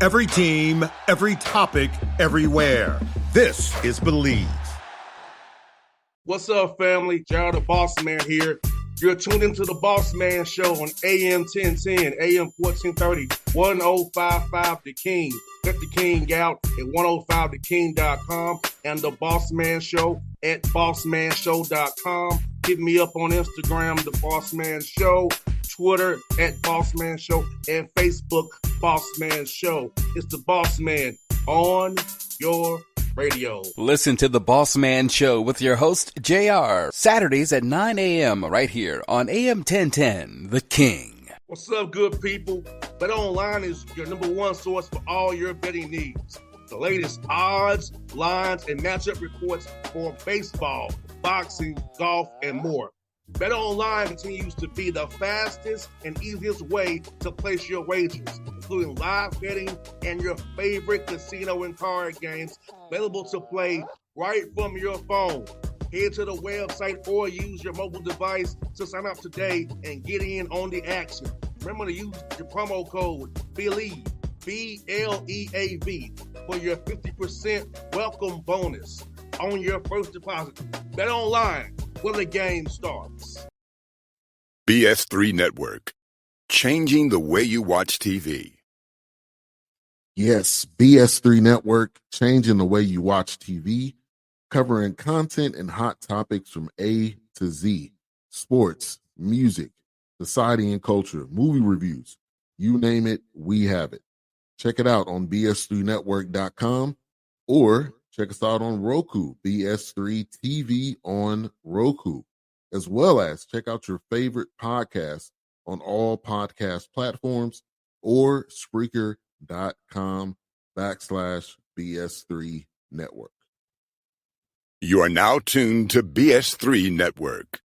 Every team, every topic, everywhere. This is Believe. What's up, family? Gerald the Bossman here. You're tuned into the Bossman Show on AM 1010, AM 1430, 1055 The King. Check The King out at 105theking.com and the Bossman Show at bossmanshow.com. Hit me up on Instagram, The Bossman Show, Twitter at Bossman Show, and Facebook, Bossman Show. It's the Bossman on your radio. Listen to the Bossman Show with your host, JR, Saturdays at 9 a.m. right here on AM 1010, The King. What's up, good people? BetOnline is your number one source for all your betting needs. The latest odds, lines, and matchup reports for baseball, boxing, golf, and more. BetOnline continues to be the fastest and easiest way to place your wagers, including live betting and your favorite casino and card games available to play right from your phone. Head to the website or use your mobile device to sign up today and get in on the action. Remember to use your promo code BELIEVE, B-L-E-A-V, for your 50% welcome bonus on your first deposit. BetOnline, where the game starts. BS3 Network, changing the way you watch TV. Yes, BS3 Network, changing the way you watch TV, covering content and hot topics from A to Z, sports, music, society and culture, movie reviews, you name it, we have it. Check it out on bs3network.com or check us out on Roku, BS3 TV on Roku, as well as check out your favorite podcast on all podcast platforms or Spreaker.com/BS3 Network. You are now tuned to BS3 Network.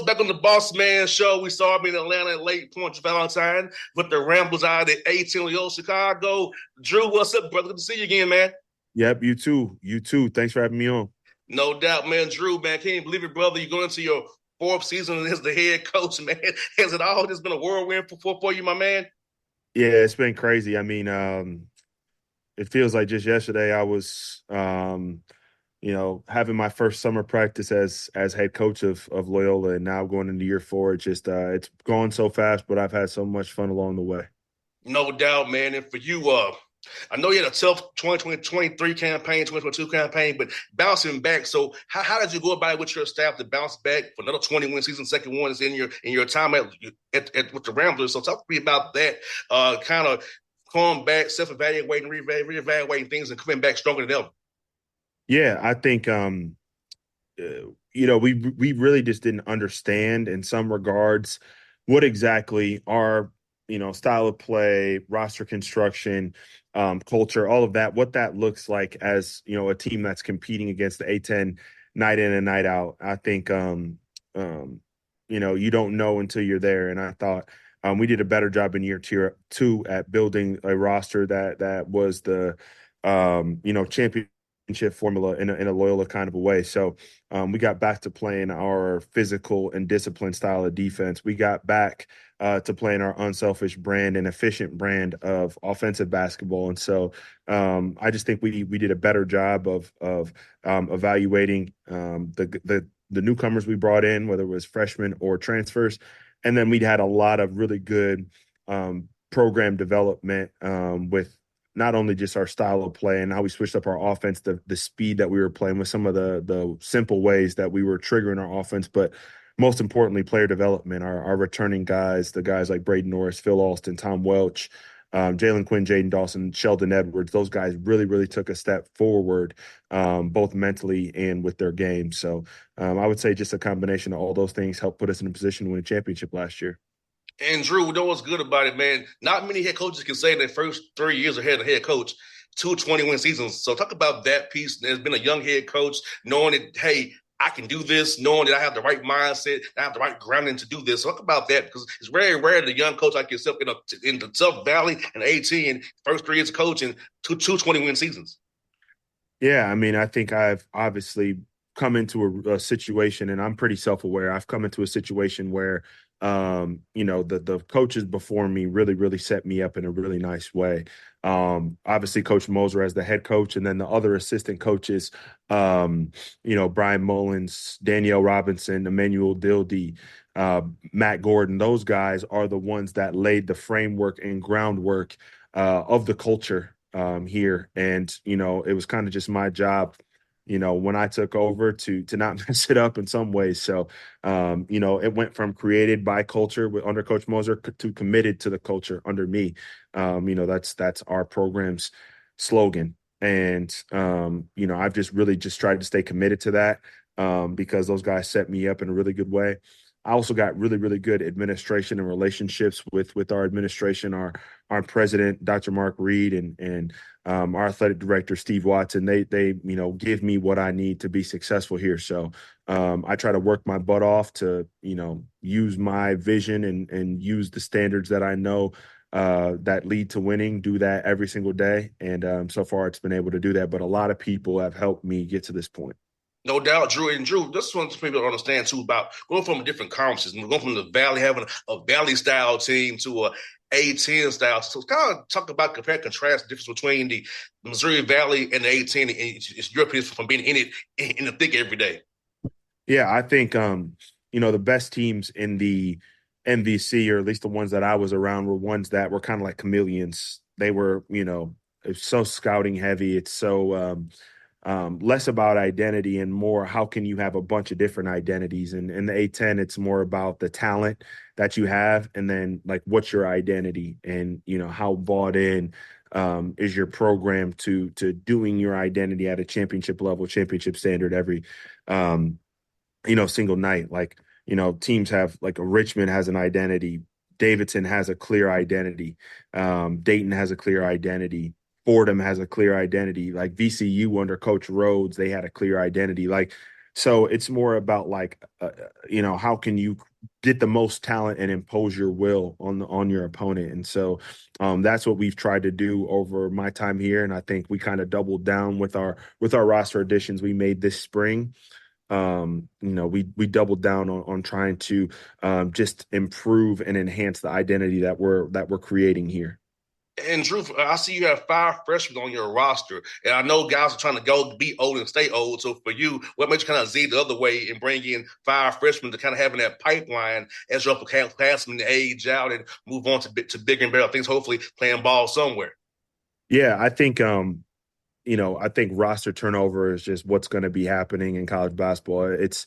Back on the Bossman Show, we saw him in Atlanta at Lake Point Valentine with the Ramblers out at 18 Leo, Chicago. Drew, what's up, brother? Good to see you again, man. Yep, you too. You too. Thanks for having me on. No doubt, man. Drew, man, can't believe it, brother. You're going into your fourth season as the head coach, man. Has it all just been a whirlwind for you, my man? Yeah, it's been crazy. I mean, it feels like just yesterday I was having my first summer practice as head coach of Loyola, and now going into year 4. It's just it's gone so fast, but I've had so much fun along the way. No doubt, man. And for you, I know you had a tough 2023 campaign, 2022 campaign, but bouncing back. So how did you go about it with your staff to bounce back for another 20-win season? Second one is in your time with the Ramblers. So talk to me about that. Kind of coming back, self-evaluating, reevaluating things, and coming back stronger than ever. Yeah, I think we really just didn't understand in some regards what exactly our style of play, roster construction, culture, all of that, what that looks like as a team that's competing against the A10 night in and night out. I think you don't know until you're there, and I thought we did a better job in year 2 at building a roster that was the championship formula in a Loyola kind of a way. So we got back to playing our physical and disciplined style of defense. We got back to playing our unselfish brand and efficient brand of offensive basketball. And so I just think we did a better job of evaluating the newcomers we brought in, whether it was freshmen or transfers. And then we had a lot of really good program development with not only just our style of play and how we switched up our offense, the speed that we were playing with, some of the simple ways that we were triggering our offense, but most importantly, player development, our returning guys, the guys like Braden Norris, Phil Alston, Tom Welch, Jalen Quinn, Jaden Dawson, Sheldon Edwards, those guys really, really took a step forward, both mentally and with their game. So I would say just a combination of all those things helped put us in a position to win a championship last year. And Drew, you know what's good about it, man? Not many head coaches can say in their first 3 years ahead of head coach, 2 20-win seasons. So talk about that piece. There's been a young head coach knowing that, hey, I can do this, knowing that I have the right mindset, I have the right grounding to do this. So talk about that, because it's very rare that a young coach like yourself in the tough valley and 18, first 3 years of coaching, 20-win seasons. Yeah, I mean, I think I've obviously come into a situation, and I'm pretty self-aware. I've come into a situation where, the coaches before me really, really set me up in a really nice way. Obviously, Coach Moser as the head coach, and then the other assistant coaches, Brian Mullins, Danielle Robinson, Emmanuel Dildy, Matt Gordon. Those guys are the ones that laid the framework and groundwork of the culture here. And, it was kind of just my job, when I took over to not mess it up in some ways. So, it went from created by culture under Coach Moser to committed to the culture under me. That's our program's slogan. And, I've just really just tried to stay committed to that because those guys set me up in a really good way. I also got really, really good administration and relationships with our administration, our president, Dr. Mark Reed, and our athletic director, Steve Watson. They give me what I need to be successful here. So I try to work my butt off to, use my vision and use the standards that I know that lead to winning, do that every single day. And so far it's been able to do that. But a lot of people have helped me get to this point. No doubt, Drew. And Drew, this one people don't understand too about going from different conferences, going from the Valley, having a Valley style team to a A10 style. So kind of talk about compare and contrast the difference between the Missouri Valley and the A10. And it's your opinion from being in it in the thick every day. Yeah, I think the best teams in the MVC, or at least the ones that I was around, were ones that were kind of like chameleons. They were, it's so scouting heavy. It's so less about identity and more how can you have a bunch of different identities. And in the A10, it's more about the talent that you have, and then like what's your identity, and how bought in is your program to doing your identity at a championship level, championship standard every single night. Like, teams have, like, a Richmond has an identity. Davidson has a clear identity. Dayton has a clear identity. Fordham has a clear identity. Like VCU under Coach Rhodes, they had a clear identity. Like, so it's more about like, how can you get the most talent and impose your will on your opponent. And so that's what we've tried to do over my time here. And I think we kind of doubled down with our roster additions we made this spring. We doubled down on trying to just improve and enhance the identity that we're creating here. And Drew, I see you have 5 freshmen on your roster, and I know guys are trying to go be old and stay old. So for you, what makes you kind of Z the other way and bring in 5 freshmen to kind of having that pipeline as you're upperclassmen to age out and move on to bigger and better things, hopefully playing ball somewhere? Yeah, I think I think roster turnover is just what's going to be happening in college basketball. It's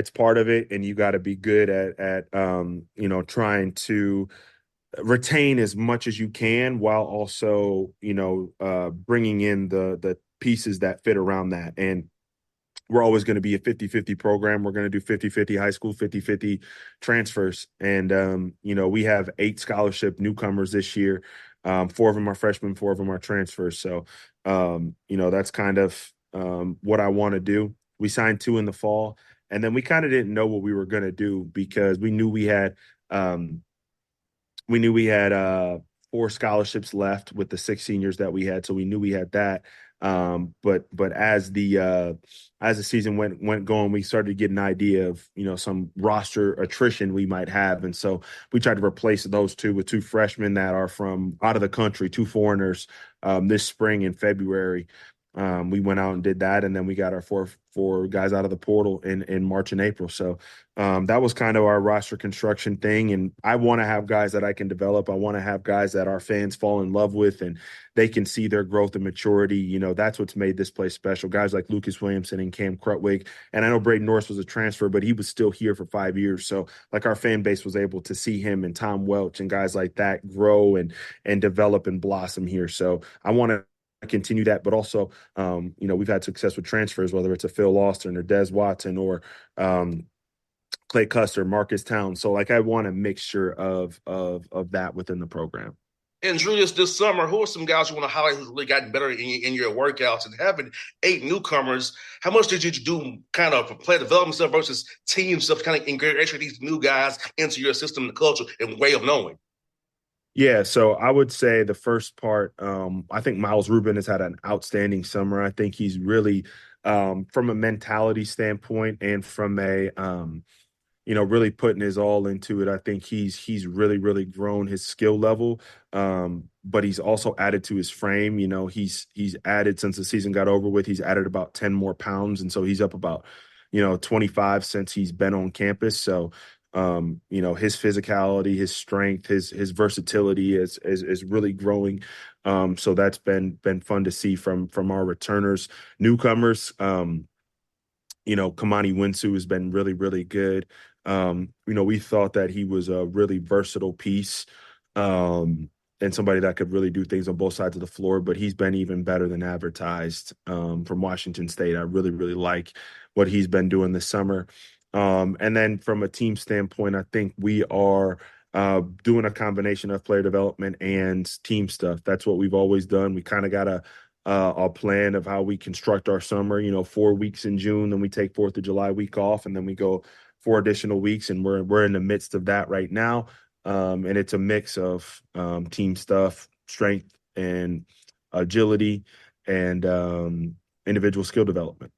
part of it, and you got to be good at trying to retain as much as you can while also bringing in the pieces that fit around that. And we're always going to be a 50-50 program. We're going to do 50-50 high school, 50-50 transfers. And, we have 8 scholarship newcomers this year. 4 of them are freshmen, 4 of them are transfers. So, that's kind of what I want to do. We signed 2 in the fall, and then we kind of didn't know what we were going to do because we knew we had 4 scholarships left with the 6 seniors that we had. So we knew we had that. But as the season went going, we started to get an idea of, some roster attrition we might have. And so we tried to replace those 2 with 2 freshmen that are from out of the country, 2 foreigners, this spring in February. we went out and did that, and then we got our four guys out of the portal in March and April. So that was kind of our roster construction thing. And I want to have guys that I can develop. I want to have guys that our fans fall in love with, and they can see their growth and maturity. You know, that's what's made this place special. Guys like Lucas Williamson and Cam Crutwig. And I know Braden Norris was a transfer, but he was still here for 5 years. So like our fan base was able to see him and Tom Welch and guys like that grow and develop and blossom here. So I want to continue that, but also, we've had success with transfers, whether it's a Phil Austin or Des Watson or Clay Custer, Marcus Towns. So like I want a mixture of that within the program. And Julius, this summer, who are some guys you want to highlight who's really gotten better in your workouts? And having 8 newcomers, how much did you do kind of play development stuff versus team stuff, kind of integrate these new guys into your system and culture and way of knowing? Yeah, so I would say the first part, I think Miles Rubin has had an outstanding summer. I think he's really, from a mentality standpoint and from a, really putting his all into it. I think he's really, really grown his skill level, but he's also added to his frame. You know, he's added since the season got over with. He's added about 10 more pounds, and so he's up about 25 since he's been on campus. So his physicality, his strength, his versatility is really growing. So that's been fun to see from our returners. Newcomers, Kamani Winsu has been really, really good. We thought that he was a really versatile piece, and somebody that could really do things on both sides of the floor, but he's been even better than advertised, from Washington State. I really, really like what he's been doing this summer. And then from a team standpoint, I think we are doing a combination of player development and team stuff. That's what we've always done. We kind of got a plan of how we construct our summer, 4 weeks in June, then we take 4th of July week off, and then we go 4 additional weeks, and we're in the midst of that right now. And it's a mix of team stuff, strength and agility, and individual skill development.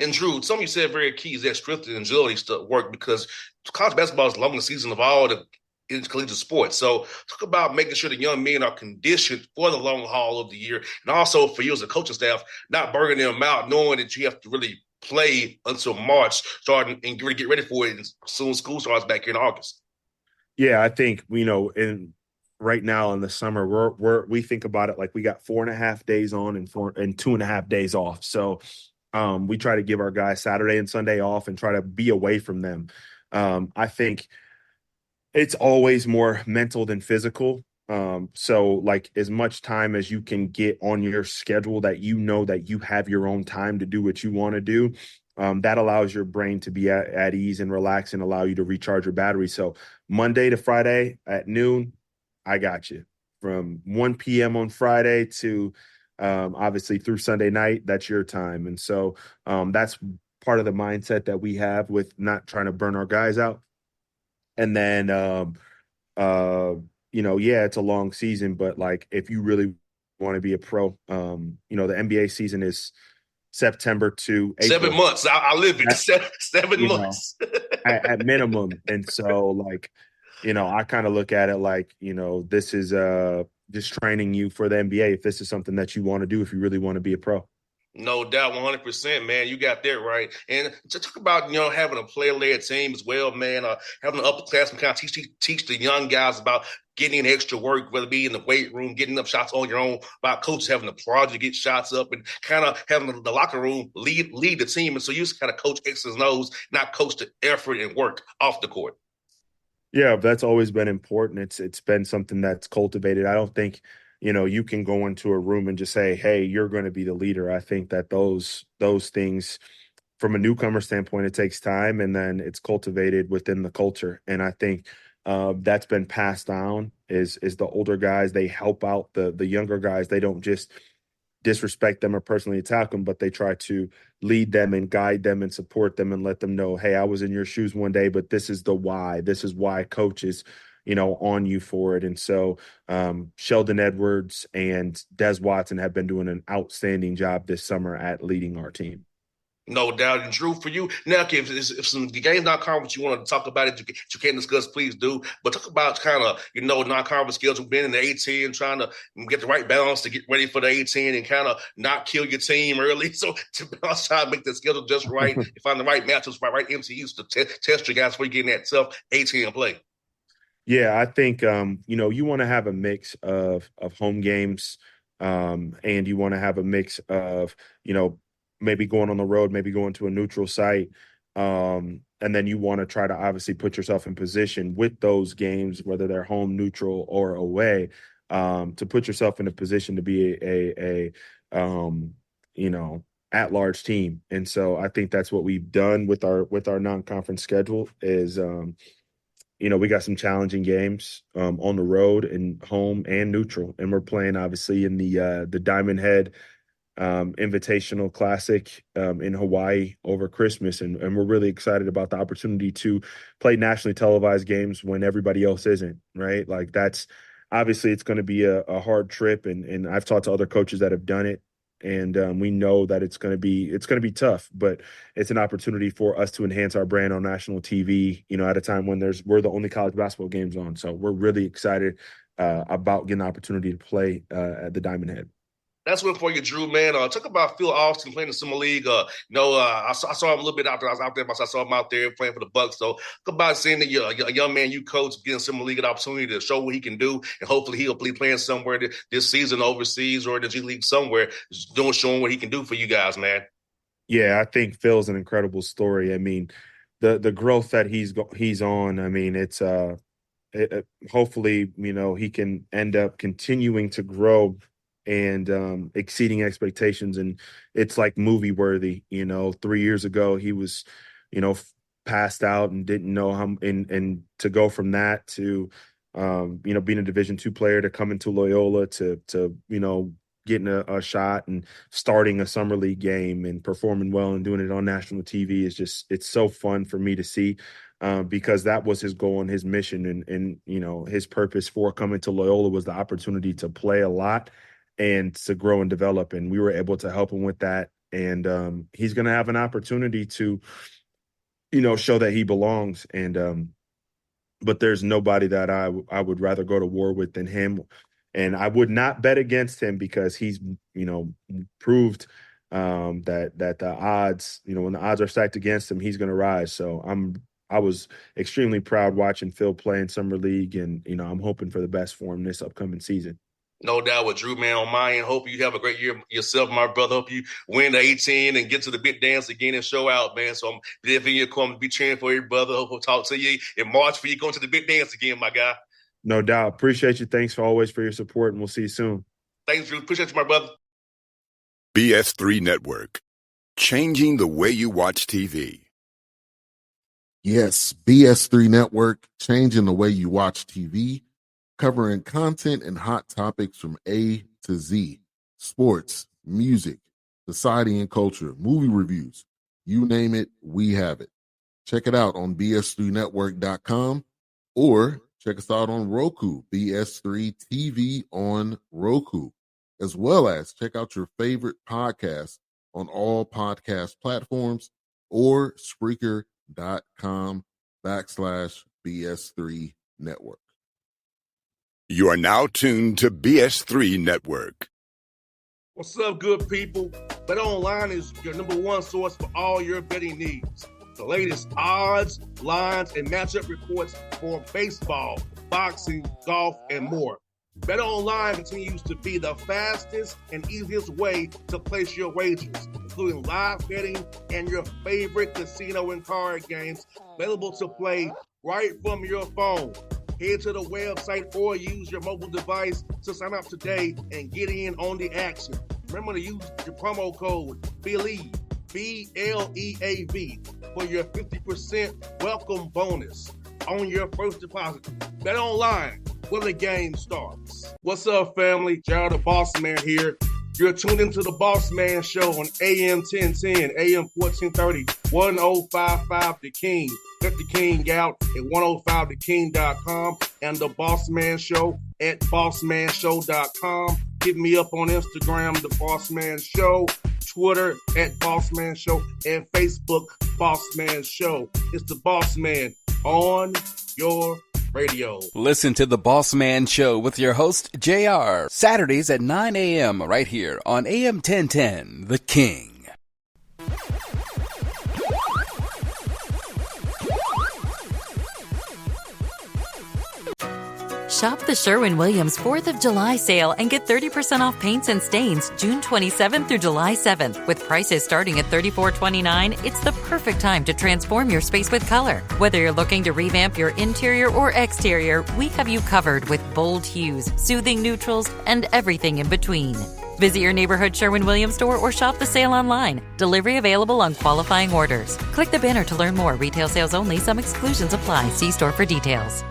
And Drew, something you said very key is that strength and agility stuff work, because college basketball is the longest season of all the intercollegiate sports. So talk about making sure the young men are conditioned for the long haul of the year, and also for you as a coaching staff, not burning them out, knowing that you have to really play until March, starting and really get ready for it as soon as school starts back here in August. Yeah, I think in right now in the summer we think about it like we got 4.5 days on and 2.5 days off. So we try to give our guys Saturday and Sunday off and try to be away from them. I think it's always more mental than physical. So like as much time as you can get on your schedule that that you have your own time to do what you want to do, that allows your brain to be at ease and relax and allow you to recharge your battery. So Monday to Friday at noon, I got you. From 1 p.m. on Friday to obviously through Sunday night, that's your time. And so that's part of the mindset that we have with not trying to burn our guys out. And then, it's a long season, but like if you really want to be a pro, the NBA season is September to April. 7 months. I live it. 7 months. at minimum. And so I kind of look at it like, this is just training you for the NBA if this is something that you want to do, if you really want to be a pro. No doubt, 100%, man. You got that right. And to talk about, having a player-led team as well, man, having an upperclassman kind of teach the young guys about getting in extra work, whether it be in the weight room, getting up shots on your own, about coaches having the project to get shots up, and kind of having the locker room lead the team. And so you just kind of coach X's and O's, not coach the effort and work off the court. Yeah, that's always been important. It's been something that's cultivated. I don't think you can go into a room and just say, hey, you're going to be the leader. I think that those things from a newcomer standpoint, it takes time, and then it's cultivated within the culture. And I think that's been passed down is the older guys. They help out the younger guys. They don't just disrespect them or personally attack them, but they try to lead them and guide them and support them and let them know, hey, I was in your shoes one day, but this is the why. This is why coach is on you for it. And so Sheldon Edwards and Des Watson have been doing an outstanding job this summer at leading our team. No doubt. And Drew, for you, now, if some games non-conference you want to talk about it, you can discuss, please do. But talk about kind of, non-conference schedule, being in the 18, trying to get the right balance to get ready for the 18 and kind of not kill your team early. So to try to make the schedule just right and find the right matchups, right MCUs to test your guys before you get in that tough 18 play. Yeah, I think you want to have a mix of home games, and you want to have a mix of maybe going on the road, maybe going to a neutral site, and then you want to try to obviously put yourself in position with those games, whether they're home, neutral, or away, to put yourself in a position to be a at-large team. And so I think that's what we've done with our non-conference schedule is. We got some challenging games on the road and home and neutral, and we're playing obviously in the Diamond Head Invitational Classic in Hawaii over Christmas, and we're really excited about the opportunity to play nationally televised games when everybody else isn't, right? Like that's obviously it's going to be a hard trip, and I've talked to other coaches that have done it. And we know that it's going to be tough, but it's an opportunity for us to enhance our brand on national TV. At a time when we're the only college basketball games on, so we're really excited about getting the opportunity to play at the Diamond Head. That's one for you, Drew, man. Talk about Phil Austin playing in the summer league. I saw him a little bit out there. I was out there myself. I saw him out there playing for the Bucks. So talk about seeing that a young man you coach getting summer league an opportunity to show what he can do, and hopefully he'll be playing somewhere this season overseas or in the G League somewhere, showing what he can do for you guys, man. Yeah, I think Phil's an incredible story. I mean, the growth that he's on. I mean, it's hopefully he can end up continuing to grow and exceeding expectations. And it's like movie worthy. 3 years ago, he was, passed out and didn't know how, and to go from that to, being a Division II player to come into Loyola to getting a shot and starting a summer league game and performing well and doing it on national TV is it's so fun for me to see. Because that was his goal and his mission and his purpose for coming to Loyola was the opportunity to play a lot and to grow and develop. And we were able to help him with that. And he's going to have an opportunity to, show that he belongs. And but there's nobody that I would rather go to war with than him. And I would not bet against him because he's, proved that the odds, when the odds are stacked against him, he's going to rise. So I was extremely proud watching Phil play in summer league, and I'm hoping for the best for him this upcoming season. No doubt with Drew, man, on my end. Hope you have a great year yourself, my brother. Hope you win the 18 and get to the big dance again and show out, man. So I'm definitely come to be cheering for you, brother. Hope we'll talk to you in March for you going to the big dance again, my guy. No doubt. Appreciate you. Thanks for your support, and we'll see you soon. Thanks, Drew. Appreciate you, my brother. BS3 Network. Changing the way you watch TV. Yes, BS3 Network, changing the way you watch TV, covering content and hot topics from A to Z, sports, music, society and culture, movie reviews, you name it, we have it. Check it out on bs3network.com or check us out on Roku, BS3 TV on Roku, as well as check out your favorite podcast on all podcast platforms or Spreaker.com/BS3 Network. You are now tuned to BS3 Network. What's up, good people? Bet Online is your number one source for all your betting needs. The latest odds, lines, and matchup reports for baseball, boxing, golf, and more. Bet Online continues to be the fastest and easiest way to place your wagers, including live betting and your favorite casino and card games available to play right from your phone. Head to the website or use your mobile device to sign up today and get in on the action. Remember to use your promo code BELIEVE, BLEAV, for your 50% welcome bonus on your first deposit. Bet Online, where the game starts. What's up, family? Jared the Bossman here. You're tuned into the Bossman Show on AM 1010, AM 1430, 1055 The King. Check The King out at 105theking.com and the Bossman Show at bossmanshow.com. Hit me up on Instagram, The Bossman Show, Twitter at Bossman Show, and Facebook Bossman Show. It's the Bossman on your radio. Listen to the Bossman Show with your host, JR, Saturdays at 9 a.m. right here on AM 1010, The King. Shop the Sherwin-Williams 4th of July sale and get 30% off paints and stains June 27th through July 7th. With prices starting at $34.29, it's the perfect time to transform your space with color. Whether you're looking to revamp your interior or exterior, we have you covered with bold hues, soothing neutrals, and everything in between. Visit your neighborhood Sherwin-Williams store or shop the sale online. Delivery available on qualifying orders. Click the banner to learn more. Retail sales only. Some exclusions apply. See store for details.